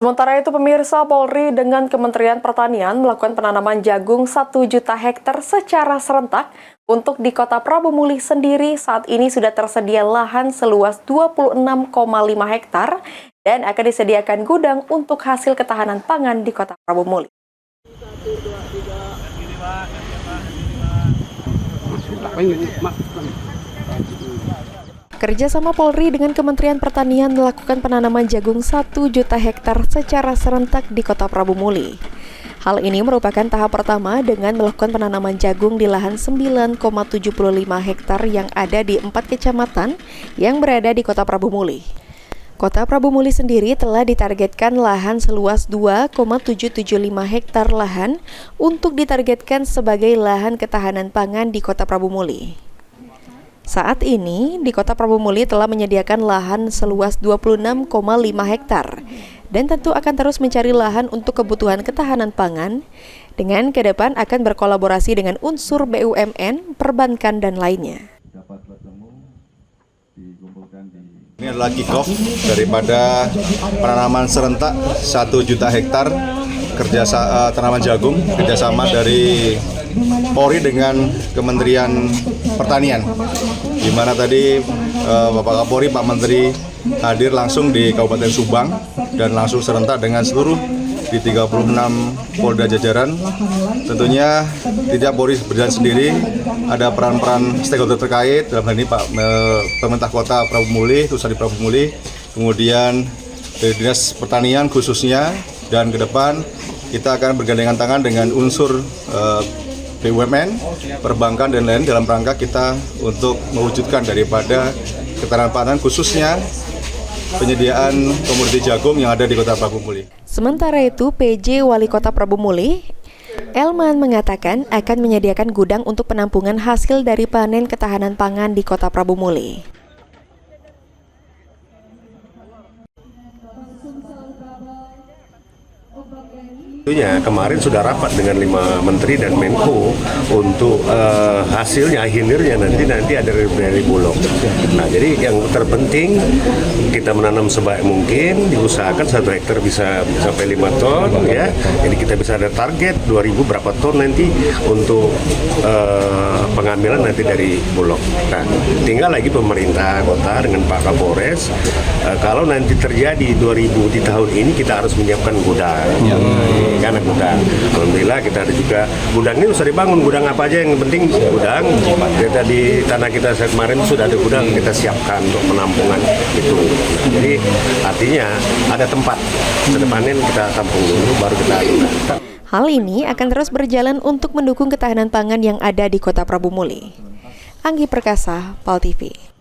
Sementara itu, pemirsa, Polri dengan Kementerian Pertanian melakukan penanaman jagung 1 juta hektar secara serentak untuk di Kota Prabu Muli sendiri. Saat ini sudah tersedia lahan seluas 26,5 hektar dan akan disediakan gudang untuk hasil ketahanan pangan di Kota Prabu Muli. Kerjasama Polri dengan Kementerian Pertanian melakukan penanaman jagung 1 juta hektar secara serentak di Kota Prabu Muli. Hal ini merupakan tahap pertama dengan melakukan penanaman jagung di lahan 9,75 hektar yang ada di 4 kecamatan yang berada di Kota Prabu Muli. Kota Prabu Muli sendiri telah ditargetkan lahan seluas 2,775 hektar lahan untuk ditargetkan sebagai lahan ketahanan pangan di Kota Prabu Muli. Saat ini, di Kota Prabu Muli telah menyediakan lahan seluas 26,5 hektar dan tentu akan terus mencari lahan untuk kebutuhan ketahanan pangan dengan ke depan akan berkolaborasi dengan unsur BUMN, perbankan, dan lainnya. Ini adalah kick-off daripada penanaman serentak 1 juta hektar tanaman jagung kerjasama dari Polri dengan Kementerian Pertanian, di mana tadi Bapak Kapolri, Pak Menteri hadir langsung di Kabupaten Subang dan langsung serentak dengan seluruh di 36 Polda jajaran. Tentunya tidak Polri berjalan sendiri, ada peran-peran stakeholder terkait, dalam hal ini pemerintah Kota Prabu Muli, khususnya di Prabu Muli, kemudian dari Dinas Pertanian khususnya, dan ke depan kita akan bergandengan tangan dengan unsur BUMN, perbankan, dan lain dalam rangka kita untuk mewujudkan daripada ketahanan pangan khususnya penyediaan komoditi jagung yang ada di Kota Prabu Muli. Sementara itu, PJ Wali Kota Prabu Muli, Elman, mengatakan akan menyediakan gudang untuk penampungan hasil dari panen ketahanan pangan di Kota Prabu Muli. Kemarin sudah rapat dengan 5 menteri dan Menko untuk hasilnya, hilirnya nanti ada dari Bulog. Nah, jadi yang terpenting kita menanam sebaik mungkin, diusahakan 1 hektar bisa sampai 5 ton, ya. Jadi kita bisa ada target 2.000 berapa ton nanti untuk pengambilan nanti dari Bulog. Nah, tinggal lagi pemerintah kota dengan Pak Kapolres, kalau nanti terjadi 2.000 di tahun ini kita harus menyiapkan gudang. Karena gudang, alhamdulillah kita ada juga gudang ini sudah dibangun. Gudang apa aja yang penting gudang. Kita di tanah kita kemarin sudah ada gudang, kita siapkan untuk penampungan itu. Nah, jadi artinya ada tempat kedepannya kita tampung dulu baru kita lakukan. Hal ini akan terus berjalan untuk mendukung ketahanan pangan yang ada di Kota Prabu Muli. Anggi Perkasa, PAL TV.